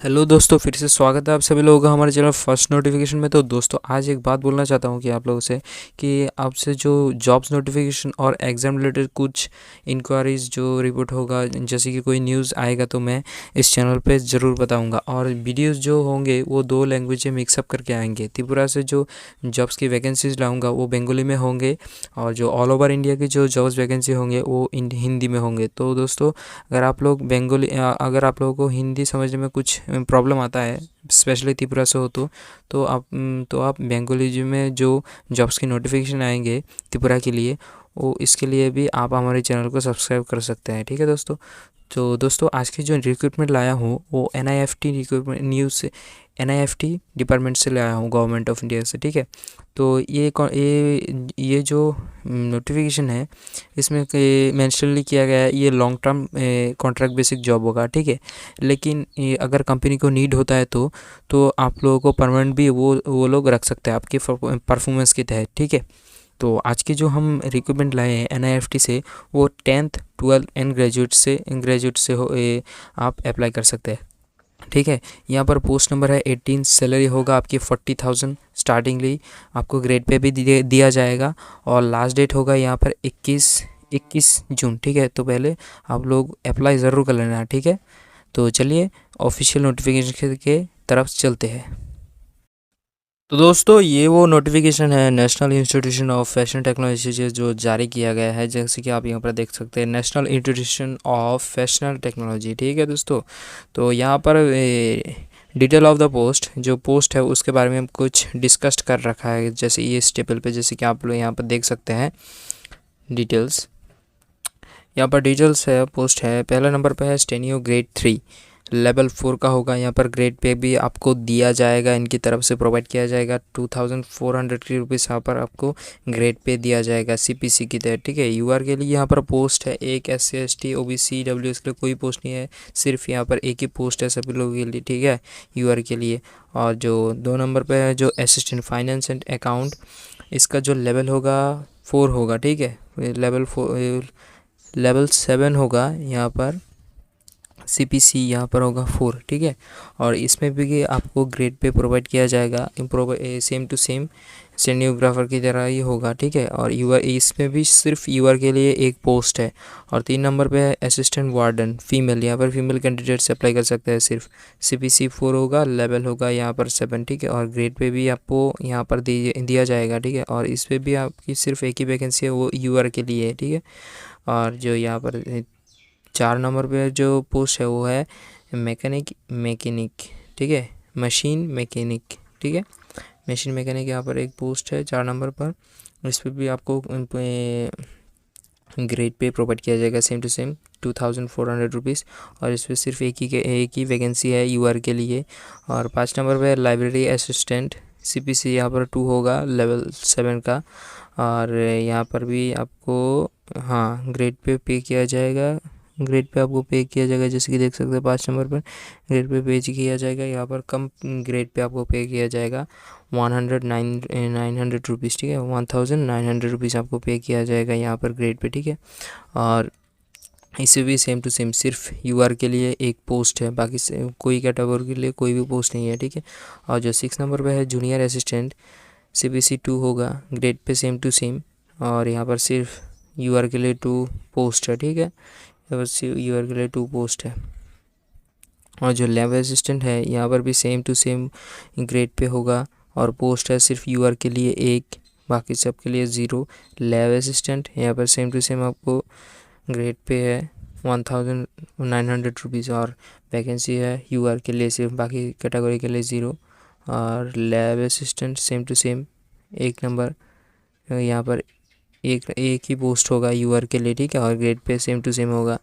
Hello दोस्तों, फिर से स्वागत है आप सभी लोगों का हमारे चैनल फर्स्ट नोटिफिकेशन में। तो दोस्तों, आज एक बात बोलना चाहता हूँ कि आप लोगों से कि आपसे जो जॉब्स नोटिफिकेशन और एग्ज़ाम रिलेटेड कुछ इंक्वायरीज़ जो रिपोर्ट होगा, जैसे कि कोई न्यूज़ आएगा तो मैं इस चैनल पे ज़रूर बताऊँगा। और वीडियोज़ जो होंगे वो 2 लैंग्वेज में मिक्सअप करके आएंगे। त्रिपुरा से जो जॉब्स की वैकेंसीज लाऊँगा वो बंगाली में होंगे, और जो ऑल ओवर इंडिया की जो जॉब्स वैकेंसी होंगे वो हिंदी में होंगे। तो दोस्तों, अगर आप लोगों को हिंदी समझने में कुछ प्रॉब्लम आता है, स्पेशली त्रिपुरा से हो तो आप बंगाली जी में जो जॉब्स की नोटिफिकेशन आएंगे त्रिपुरा के लिए, वो इसके लिए भी आप हमारे चैनल को सब्सक्राइब कर सकते हैं। ठीक है दोस्तों। तो दोस्तों, आज की जो रिक्रूटमेंट लाया हूँ वो NIFT रिक्रूटमेंट न्यूज़ से, NIFT डिपार्टमेंट से लाया हूँ, गवर्नमेंट ऑफ इंडिया से। ठीक है। तो ये जो नोटिफिकेशन है, इसमें मेंशनली किया गया है ये long term contract basic job होगा। ठीक है। लेकिन ये अगर कंपनी को नीड होता है तो आप लोगों को परमानेंट भी वो लोग रख सकते हैं आपके परफॉर्मेंस के तहत। ठीक है। तो आज की जो हम रिक्रूटमेंट लाए हैं NIFT से, वो 10th 12th एंड ग्रेजुएट से आप अप्लाई कर सकते हैं। ठीक है। यहाँ पर पोस्ट नंबर है 18, सैलरी होगा आपकी 40,000 स्टार्टिंगली। आपको ग्रेड पे भी दिया जाएगा, और लास्ट डेट होगा यहाँ पर 21 जून। ठीक है। तो पहले आप लोग अप्लाई ज़रूर कर लेना। ठीक है। तो चलिए ऑफिशियल नोटिफिकेशन के तरफ चलते हैं। तो दोस्तों, ये वो नोटिफिकेशन है national institution of fashion technology से जो जारी किया गया है, जैसे कि आप यहाँ पर देख सकते हैं, national institution of fashion technology. ठीक है दोस्तों। तो यहाँ पर डिटेल ऑफ द पोस्ट, जो पोस्ट है उसके बारे में हम कुछ डिस्कस कर रखा है, जैसे ये इस टेबल पे, जैसे कि आप लोग यहाँ पर देख सकते हैं डिटेल्स। यहाँ पर डिटेल्स है, पोस्ट है। पहला नंबर पे है स्टेनियो ग्रेड 3 लेवल 4 का होगा। यहाँ पर ग्रेड पे भी आपको दिया जाएगा, इनकी तरफ से प्रोवाइड किया जाएगा। 2400 की रुपीज़ यहाँ पर आपको ग्रेड पे दिया जाएगा CPC की तहत। ठीक है। UR के लिए यहाँ पर पोस्ट है एक, SC ST OBC WS के लिए कोई पोस्ट नहीं है, सिर्फ यहाँ पर एक ही पोस्ट है सभी लोगों के लिए। ठीक है, UR के लिए। और जो 2 नंबर पर है जो असिस्टेंट फाइनेंस एंड अकाउंट, इसका जो लेवल होगा 4 होगा। ठीक है। लेवल 7 होगा यहाँ पर, CPC यहाँ पर होगा 4। ठीक है। और इसमें भी आपको ग्रेड पे प्रोवाइड किया जाएगा, सेम टू सेम स्टेनोग्राफर की तरह ही होगा। ठीक है। और UR, इसमें भी सिर्फ UR के लिए एक पोस्ट है। और 3 नंबर पे है असिस्टेंट वार्डन फीमेल, यहाँ पर फीमेल कैंडिडेट से अप्लाई कर सकते हैं सिर्फ। CPC 4 होगा, लेवल होगा यहाँ पर 7। ठीक है। और ग्रेड पे भी आपको यहाँ पर दिया जाएगा। ठीक है। और इस पर भी आपकी सिर्फ एक ही वैकेंसी है, वो UR के लिए है। ठीक है। और जो यहाँ पर 4 नंबर पे जो पोस्ट है वो है मैकेनिक। ठीक है, मशीन मैकेनिक। ठीक है, मशीन मैकेनिक यहाँ पर एक पोस्ट है 4 नंबर पर। इस पर भी आपको ग्रेड पे प्रोवाइड किया जाएगा, सेम टू सेम 2400 रुपीज़। और इस पर सिर्फ एक ही वैकेंसी है UR के लिए। और 5 नंबर पे लाइब्रेरी असिस्टेंट, CPC यहाँ पर 2 होगा, लेवल 7 का। और यहाँ पर भी आपको ग्रेड पे किया जाएगा, ग्रेड पे आपको पे किया जाएगा, जैसे कि देख सकते हैं 5 नंबर पर ग्रेड पे किया जाएगा। यहाँ पर कम ग्रेड पे आपको पे किया जाएगा 900 रुपीज़। ठीक है, 1900 रुपीज़ आपको पे किया जाएगा यहाँ पर ग्रेड पे। ठीक है। और इसे भी सेम टू सेम सिर्फ UR के लिए एक पोस्ट है, बाकी से कोई कैटेगरी के लिए कोई भी पोस्ट नहीं है। ठीक है। और जो 6 नंबर पे है जूनियर असिस्टेंट, CPC 2 होगा, grade pay same to same. और यहाँ पर सिर्फ UR के लिए 2 पोस्ट है। ठीक है, यहाँ पर UR के लिए 2 पोस्ट है। और जो लैब असिस्टेंट है यहाँ पर भी same to same grade pay होगा, और पोस्ट है सिर्फ UR के लिए एक, बाकी सब के लिए 0। लैब असिस्टेंट यहाँ पर सेम टू सेम आपको ग्रेड पे है 1900 रुपीज़, और वैकेंसी है UR के लिए सिर्फ, बाकी कैटेगरी के लिए 0। और lab assistant same to same एक नंबर, यहाँ पर एक ही पोस्ट होगा UR के लिए। ठीक है। और grade pay same to same होगा।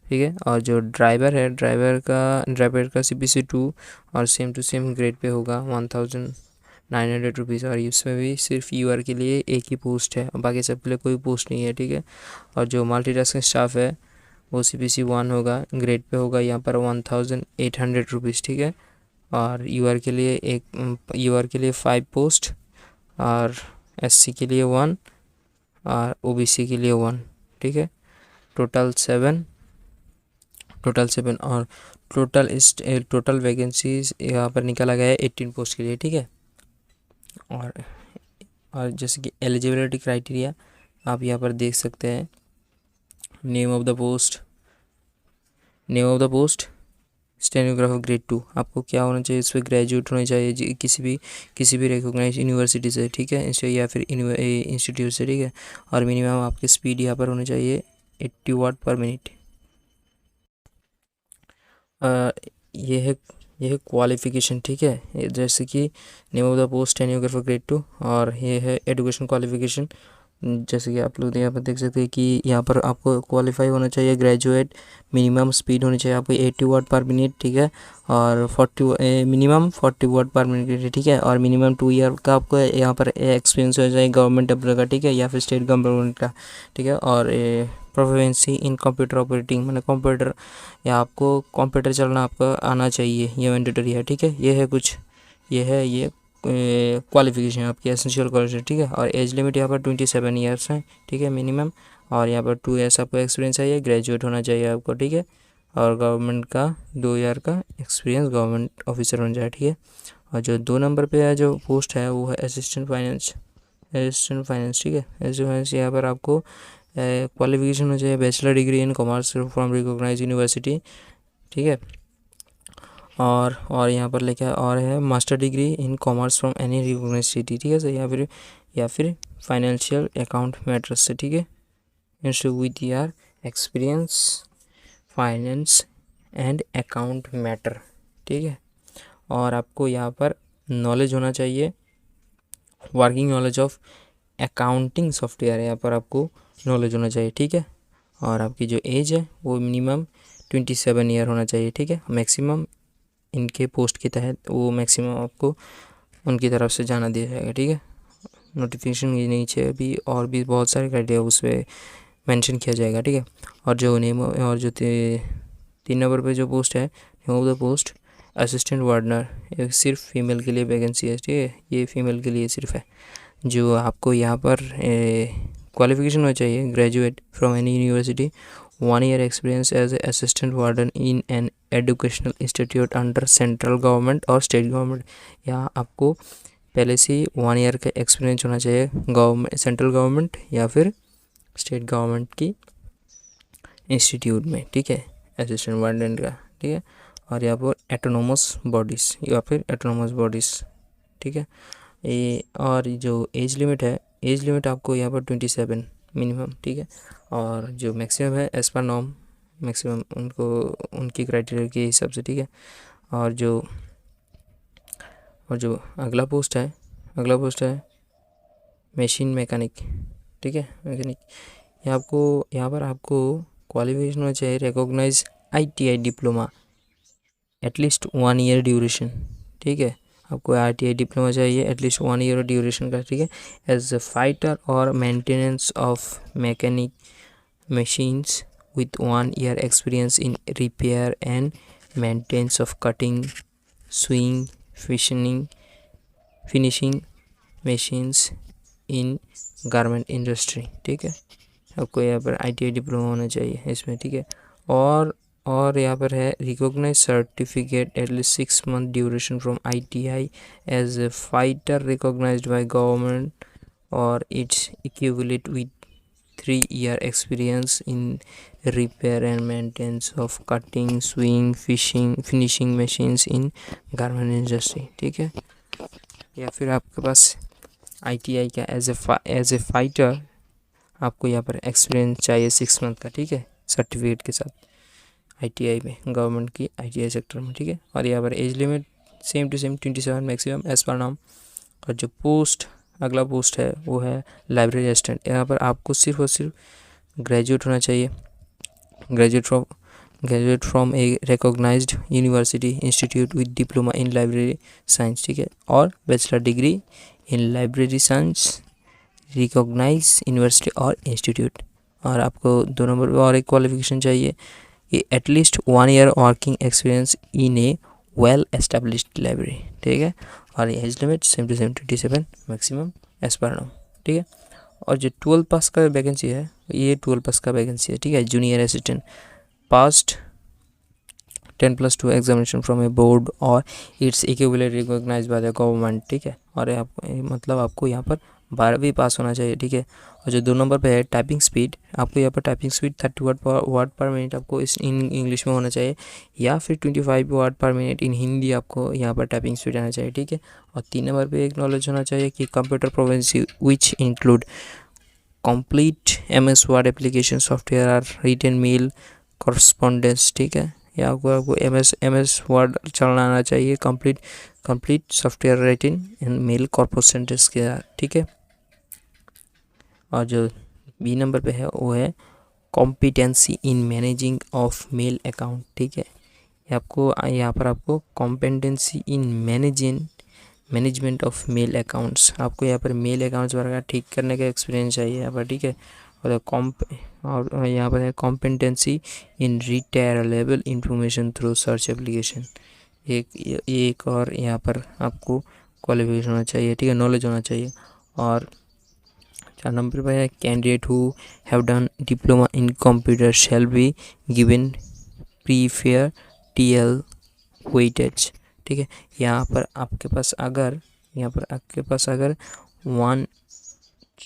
ठीक है। और जो ड्राइवर है, ड्राइवर का CPC 2 और same to same grade pay होगा 1900 रुपीज़। और इसमें भी सिर्फ UR के लिए एक ही पोस्ट है, बाकी सब के लिए कोई पोस्ट नहीं है। ठीक है। और जो मल्टीटास्किंग स्टाफ है वो CPC 1 होगा, ग्रेड पे होगा यहाँ पर 1800 रुपीज़। ठीक है। और UR के लिए 5 पोस्ट, और SC के लिए 1, और OBC के लिए 1। ठीक है, टोटल 7। और टोटल वैकेंसीज यहाँ पर निकाला गया है 18 पोस्ट के लिए, ठीक है। और जैसे कि एलिजिबिलिटी क्राइटेरिया आप यहाँ पर देख सकते हैं। Name of the post stenographer grade 2, आपको क्या होना चाहिए इस पर, ग्रेजुएट होना चाहिए किसी भी रिकॉग्नाइज यूनिवर्सिटी से, ठीक है, या फिर इंस्टीट्यूट से, ठीक है। और मिनिमम आपकी स्पीड यहाँ पर होनी चाहिए 80 वाट पर मिनट। ये है क्वालिफिकेशन, ठीक है। जैसे कि name of the post stenographer grade 2, और ये है एजुकेशन क्वालिफिकेशन। जैसे कि आप लोग यहाँ पर देख सकते हैं कि यहाँ पर आपको क्वालिफाई होना चाहिए ग्रेजुएट, मिनिमम स्पीड होनी चाहिए आपको 80 वाट पर मिनट, ठीक है। और मिनिमम 40 वाट पर मिनट, ठीक है। और मिनिमम 2 ईयर का आपको यहाँ पर एक्सपीरियंस हो जाए गवर्नमेंट एम्प्लॉय का, ठीक है, या फिर स्टेट गवर्नमेंट का, ठीक है। और प्रोफिशिएंसी इन कंप्यूटर ऑपरेटिंग, मैंने कंप्यूटर या आपको कंप्यूटर चलाना आपको आना चाहिए, ये मैंडेटरी है, ठीक है। ये क्वालिफिकेशन आपकी एसेंशियल क्वालिफिकेशन, ठीक है। और एज लिमिट यहाँ पर 27 ईयर्स है, ठीक है, मिनिमम। और यहाँ पर 2 ईयर्स आपको एक्सपीरियंस चाहिए, ग्रेजुएट होना चाहिए आपको, ठीक है। और गवर्नमेंट का 2 ईयर का एक्सपीरियंस, गवर्नमेंट ऑफिसर होना चाहिए, ठीक है। और जो 2 नंबर पे है जो पोस्ट है वो है असिस्टेंट फाइनेंस, ठीक है। असिस्टेंट फाइनेंस यहाँ पर आपको क्वालिफिकेशन होना चाहिए bachelor degree in commerce from recognise university, ठीक है। और यहाँ पर लिखा और है master degree in commerce from any recognise city, ठीक है सर, या फिर फाइनेंशियल अकाउंट मैटर्स से, ठीक है, इंस्टीट्यूट विथ यार experience finance and account matter, ठीक है। और आपको यहाँ पर नॉलेज होना चाहिए, working knowledge of accounting software, यहाँ पर आपको नॉलेज होना चाहिए, ठीक है। और आपकी जो एज है वो मिनिमम 27 ईयर होना चाहिए, ठीक है। मैक्सिमम इनके पोस्ट के तहत वो मैक्सिमम आपको उनकी तरफ से जाना दिया जाएगा, ठीक है। नोटिफिकेशन के नीचे भी और भी बहुत सारे क्राइटेरिया उस पर मैंशन किया जाएगा, ठीक है। और जो 3 नंबर पे जो पोस्ट है name of the post assistant warden, सिर्फ फीमेल के लिए वैकेंसी है, ठीक है, ये फीमेल के लिए सिर्फ है। जो आपको यहाँ पर क्वालिफिकेशन होना चाहिए graduate from any university, 1 year experience as a assistant warden in an educational institute under central government और स्टेट गवर्नमेंट। यहाँ आपको पहले से 1 ईयर का एक्सपीरियंस होना चाहिए गवर्नमेंट, सेंट्रल गवर्नमेंट या फिर स्टेट गवर्नमेंट की इंस्टीट्यूट में, ठीक है, असिस्टेंट वार्डन का, ठीक है। और यहाँ पर एटोनोमस बॉडीज़ या फिर एटोनोमस बॉडीज़, ठीक है। ये और जो एज लिमिट है, एज लिमिट आपको यहाँ पर 27 मिनिमम, ठीक है। और जो मैक्सिमम है एज पर नॉर्म, मैक्सिमम उनको उनकी क्राइटेरिया के हिसाब से, ठीक है। और जो अगला पोस्ट है मशीन मैकेनिक, ठीक है, मैकेनिक। यहाँ पर आपको क्वालिफिकेशन होना चाहिए recognise ITI diploma at least 1 year duration, ठीक है। आपको ITI डिप्लोमा चाहिए एटलीस्ट 1 ईयर ड्यूरेशन का, ठीक है। एज अ फाइटर और maintenance of mechanic machines with 1 year experience in repair and maintenance of cutting, sewing, finishing machines in garment industry, ठीक है। आपको यहाँ पर ITI डिप्लोमा होना चाहिए इसमें, ठीक है। और यहाँ पर है recognise certificate at least 6 month duration from ITI as a fitter recognised by government और it's equivalent with 3 year experience in repair and maintenance of cutting, sewing, finishing machines in garment industry, ठीक है। या फिर आपके पास ITI का as a fighter आपको यहाँ पर एक्सपीरियंस चाहिए 6 month का, ठीक है, सर्टिफिकेट के साथ ITI में, गवर्नमेंट की ITI सेक्टर में, ठीक है। और यहाँ पर age limit same to same 27 maximum age पर नाम। और जो अगला पोस्ट है वो है लाइब्रेरी असिस्टेंट। यहाँ पर आपको सिर्फ और सिर्फ ग्रेजुएट होना चाहिए, graduate from a recognised university institute with diploma in library science, ठीक है। और bachelor degree in library science recognise university और इंस्टीट्यूट। और आपको 2 नंबर पर और एक क्वालिफिकेशन चाहिए कि at least 1 year working experience in a well established library, ठीक है। और age limit same to same 27 maximum age पर नाम, ठीक है। और जो 12 पास का वैकेंसी है ये 12 पास का वैकेंसी है, ठीक है। Junior assistant passed 10+2 examination from a board और it's equivalent recognise by the government, ठीक है। और मतलब आपको यहाँ पर 12वीं पास होना चाहिए, ठीक है। और जो 2 नंबर पे है टाइपिंग स्पीड, आपको यहाँ पर टाइपिंग स्पीड 30 वर्ड पर मिनट आपको इस इंग्लिश में होना चाहिए, या फिर 25 वर्ड पर मिनट इन हिंदी आपको यहाँ पर टाइपिंग स्पीड आना चाहिए, ठीक है। और 3 नंबर पे एक नॉलेज होना चाहिए कि computer proficiency which include complete MS word application software or written mail correspondence, ठीक है। या आपको MS वर्ड चलाना आना चाहिए, complete software written and mail correspondence के साथ, ठीक है। और जो B नंबर पे है वो है competency in managing of male account, ठीक है। आपको यहाँ पर आपको competency in management of male accounts, आपको यहाँ पर मेल अकाउंट्स वगैरह ठीक करने का एक्सपीरियंस चाहिए यहाँ पर, ठीक है। और यहाँ पर है कॉम्पिटेंसी इन रिट्राइवेबल इंफॉर्मेशन थ्रू सर्च एप्लीकेशन, एक और यहाँ पर आपको क्वालिफिकेशन होना चाहिए, ठीक है, नॉलेज होना चाहिए। और 4 नंबर पर है candidate who have done diploma in computer shall be given prepare TL weightage, ठीक है। यहाँ पर आपके पास अगर 1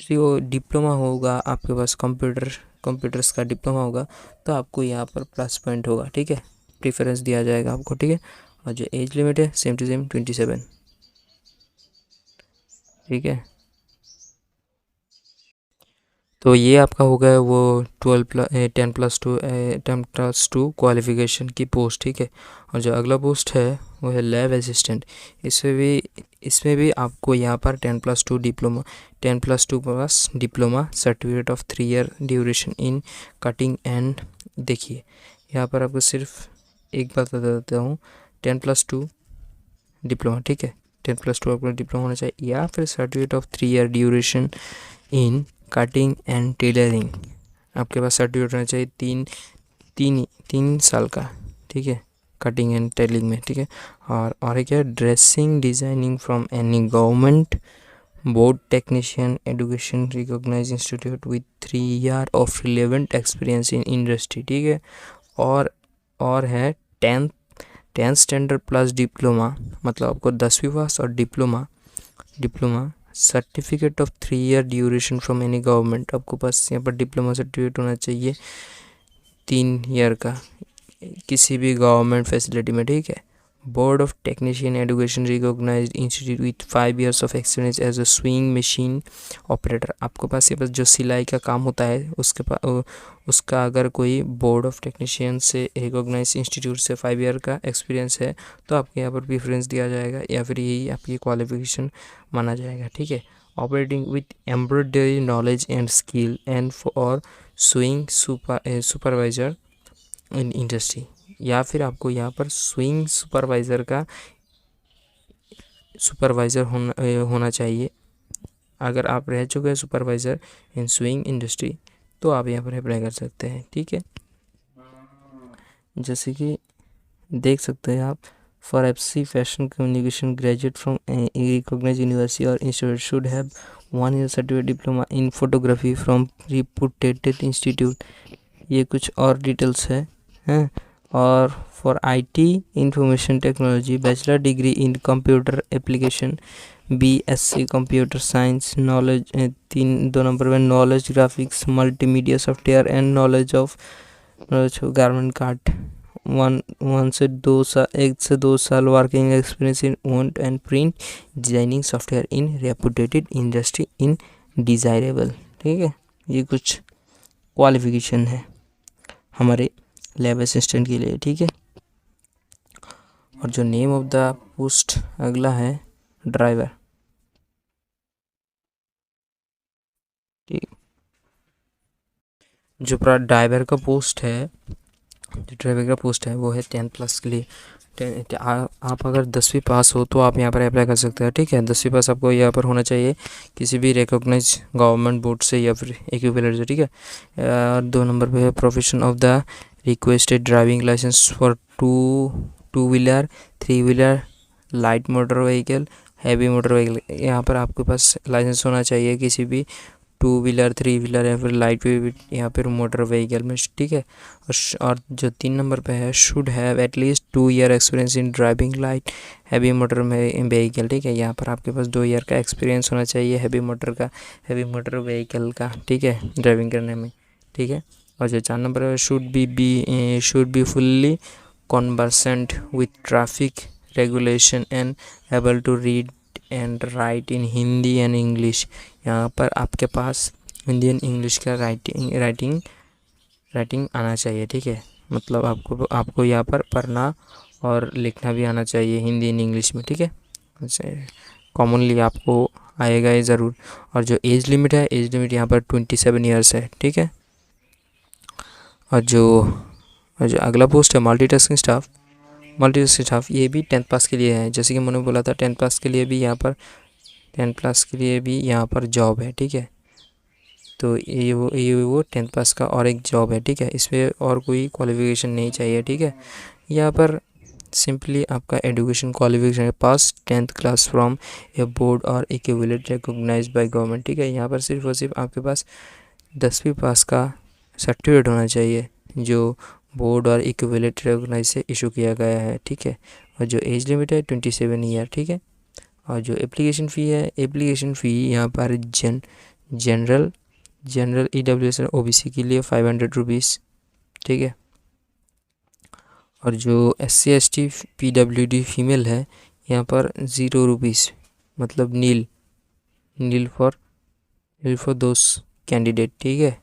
जो डिप्लोमा होगा, आपके पास कंप्यूटर्स का डिप्लोमा होगा, तो आपको यहाँ पर प्लस पॉइंट होगा, ठीक है, प्रेफरेंस दिया जाएगा आपको, ठीक है। और जो एज लिमिट है सेम टू सेम 27, ठीक है। तो ये आपका हो गया वो 10+2 क्वालिफिकेशन की पोस्ट, ठीक है। और जो अगला पोस्ट है वो है लैब असिस्टेंट। इसमें भी आपको यहाँ पर 10+2 plus diploma certificate of 3 year duration in cutting and, देखिए यहाँ पर आपको सिर्फ एक बात बता देता हूँ, 10+2 डिप्लोमा, ठीक है, 10+2 आपका डिप्लोमा होना चाहिए, या फिर certificate of 3 year duration in cutting and tailoring, आपके पास सर्टिफिकेट होना चाहिए 3 साल का, ठीक है, कटिंग एंड टेलरिंग में, ठीक है। और एक है dressing designing from any government board technician education recognise institute with 3 year of relevant experience in industry, ठीक है। और है 10th स्टैंडर्ड प्लस डिप्लोमा, मतलब आपको 10वीं पास और diploma certificate of 3 year duration from any government, आपको पास यहाँ पर डिप्लोमा सर्टिफिकेट होना चाहिए 3 ईयर का किसी भी गवर्नमेंट फैसिलिटी में, ठीक है। Board of technician education recognised institute with 5 years of experience as a swing machine operator, आपको पास ये पास जो सिलाई का काम होता है उसका अगर कोई बोर्ड ऑफ टेक्नीशियन से रिकॉग्नाइज इंस्टीट्यूट से 5 ईयर का एक्सपीरियंस है, तो आपके यहाँ पर प्रेफरेंस दिया जाएगा, या फिर यही आपकी क्वालिफिकेशन माना जाएगा, ठीक है। Operating with embroidery knowledge and skill and for swing supervisor in industry, या फिर आपको यहाँ पर स्विंग सुपरवाइज़र होना चाहिए। अगर आप रह चुके हैं सुपरवाइज़र इन स्विंग इंडस्ट्री, तो आप यहाँ पर अप्लाई कर सकते हैं, ठीक है। जैसे कि देख सकते हैं आप, फॉर FC fashion communication graduate from recognised university और institute should have 1 year certificate diploma in photography from reputed institute, ये कुछ और डिटेल्स हैं। और for IT information technology bachelor degree in computer application BSc computer science, knowledge 2 number में knowledge graphics multimedia software and knowledge garment कार्ड, 1 से 2 साल working experience in owned and print designing software in reputed industry in desirable, ठीक है। ये कुछ qualification है हमारे लैब असिस्टेंट के लिए, ठीक है। और जो नेम ऑफ द पोस्ट अगला है ड्राइवर, ठीक। जो ड्राइवर का पोस्ट है वो है 10+ के लिए। आप अगर 10वीं पास हो तो आप यहाँ पर अप्लाई कर सकते हैं, ठीक है। 10वीं पास आपको यहाँ पर होना चाहिए किसी भी रिकॉग्नाइज गवर्नमेंट बोर्ड से या फिर इक्विवेलेंट से, ठीक है। 2 नंबर पे है profession of the requested driving licence for 2 wheeler 3 wheeler light motor vehicle heavy motor vehicle, यहाँ पर आपके पास लाइसेंस होना चाहिए किसी भी 2 व्हीलर 3 व्हीलर या फिर लाइट वेट या फिर मोटर व्हीकल में, ठीक है। और जो 3 नंबर पे है, should have at least 2 year experience in driving light heavy motor में व्हीकल, ठीक है। यहाँ पर आपके पास 2 ईयर का एक्सपीरियंस होना चाहिए हैवी मोटर व्हीकल का, ठीक है, ड्राइविंग करने में, ठीक है। और जो 4 नंबर है, should be fully conversant with traffic regulation and able to read and write in Hindi and English. यहाँ पर आपके पास हिंदी एंड इंग्लिश का राइटिंग आना चाहिए, ठीक है। मतलब आपको यहाँ पर पढ़ना और लिखना भी आना चाहिए हिंदी एंड इंग्लिश में, ठीक है। कॉमनली आपको आएगा ये ज़रूर। और जो एज लिमिट है, एज लिमिट यहाँ पर 27 ईयर्स है, ठीक है। और जो अगला पोस्ट है मल्टीटास्किंग स्टाफ, ये भी 10th पास के लिए है। जैसे कि मैंने बोला था 10th पास के लिए भी यहाँ पर जॉब है, ठीक है। तो ये वो 10th पास का और एक जॉब है, ठीक है। इसमें और कोई क्वालिफिकेशन नहीं चाहिए, ठीक है। यहाँ पर सिंपली आपका एजुकेशन क्वालिफिकेशन है पास 10th class from a board और इक्विवेलेंट रिकॉग्नाइज्ड बाय गवर्नमेंट, ठीक है। यहाँ पर सिर्फ और सिर्फ आपके पास 10वीं पास का सर्टिफिकेट होना चाहिए जो बोर्ड और इक्विवेलेंट रिकॉग्नाइज से इशू किया गया है, ठीक है। और जो एज लिमिट है 27 ईयर, ठीक है। और जो एप्लीकेशन फ़ी यहाँ पर जनरल EWS और OBC के लिए 500 रुपीज़, ठीक है। और जो SC ST PWD फीमेल है यहाँ पर 0 रुपीज़, मतलब नील फॉर दोस कैंडिडेट, ठीक है,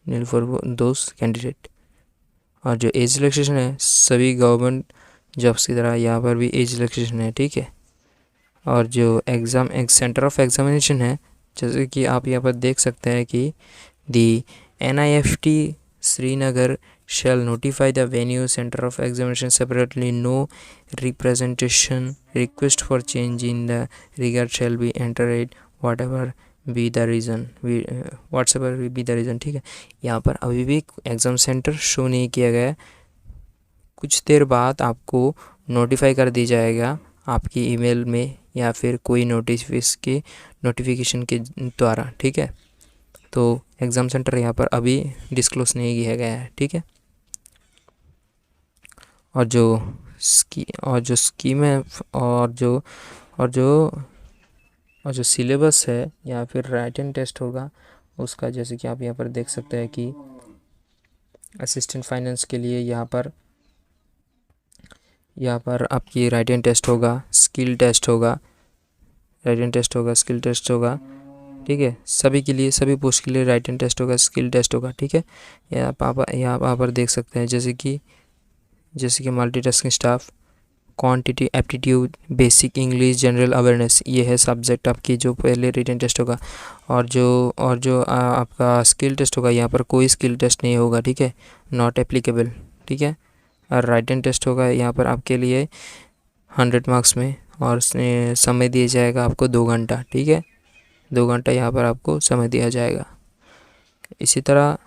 नील फॉर दोस कैंडिडेट। और जो एज रिलैक्सेशन है सभी गवर्नमेंट जॉब्स की तरह यहाँ पर भी एज रिलैक्सेशन है, ठीक है। और जो सेंटर ऑफ एग्जामिनेशन है, जैसे कि आप यहाँ पर देख सकते हैं कि दी NIFT Srinagar shall notify the venue center of examination separately. No representation request for change in the regard shall be entered whatever be the reason, ठीक है। यहाँ पर अभी भी एग्ज़ाम सेंटर शो नहीं किया गया है, कुछ देर बाद आपको नोटिफाई कर दी जाएगा आपकी ईमेल में या फिर कोई नोटिफिकेशन के द्वारा, ठीक है। तो एग्ज़ाम सेंटर यहाँ पर अभी डिस्क्लोज नहीं किया गया है, ठीक है। और जो स्कीम है और जो सिलेबस है या फिर राइटिंग टेस्ट होगा उसका, जैसे कि आप यहाँ पर देख सकते हैं कि असिस्टेंट फाइनेंस के लिए यहाँ पर आपकी राइटिंग टेस्ट होगा, स्किल टेस्ट होगा, ठीक है। सभी पोस्ट के लिए राइटिंग टेस्ट होगा, स्किल टेस्ट होगा, ठीक है। यहाँ पर देख सकते हैं जैसे कि multitasking staff, quantity aptitude, basic English, general awareness, ये है सब्जेक्ट आपकी जो पहले रिटन टेस्ट होगा। और जो आपका स्किल टेस्ट होगा यहाँ पर कोई स्किल टेस्ट नहीं होगा, ठीक है, नॉट एप्लीकेबल, ठीक है। और राइटिंग टेस्ट होगा यहाँ पर आपके लिए 100 मार्क्स में, और समय दिया जाएगा आपको 2 घंटा, ठीक है। 2 घंटा यहाँ पर आपको समय दिया जाएगा। इसी तरह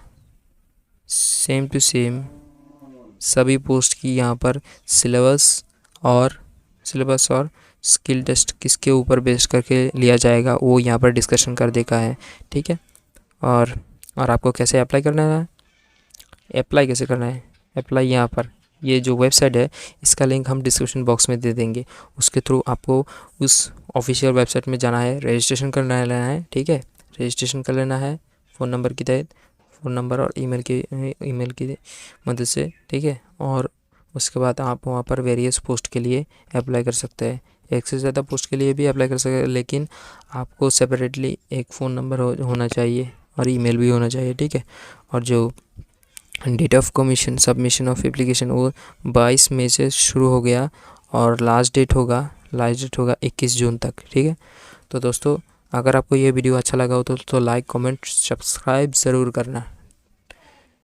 सेम टू सेम सभी पोस्ट की यहाँ पर सिलेबस और स्किल टेस्ट किसके ऊपर बेस करके लिया जाएगा वो यहाँ पर डिस्कशन कर देखा है, ठीक है। और आपको कैसे अप्लाई करना है, अप्लाई यहाँ पर ये जो वेबसाइट है इसका लिंक हम डिस्क्रिप्शन बॉक्स में दे देंगे। उसके थ्रू आपको उस ऑफिशियल वेबसाइट में जाना है, रजिस्ट्रेशन करना है, ठीक है। रजिस्ट्रेशन कर लेना है फ़ोन नंबर की तहत, फ़ोन नंबर और ईमेल की मदद से, ठीक है। और उसके बाद आप वहाँ पर वेरियस पोस्ट के लिए अप्लाई कर सकते हैं। एक से ज़्यादा पोस्ट के लिए भी अप्लाई कर सकते हैं, लेकिन आपको सेपरेटली एक फ़ोन नंबर होना चाहिए और ईमेल भी होना चाहिए, ठीक है। और जो date of submission of application वो 22 मई से शुरू हो गया और लास्ट डेट होगा 21 जून तक, ठीक है। तो दोस्तों अगर आपको ये वीडियो अच्छा लगा हो तो लाइक, कमेंट, सब्सक्राइब ज़रूर करना।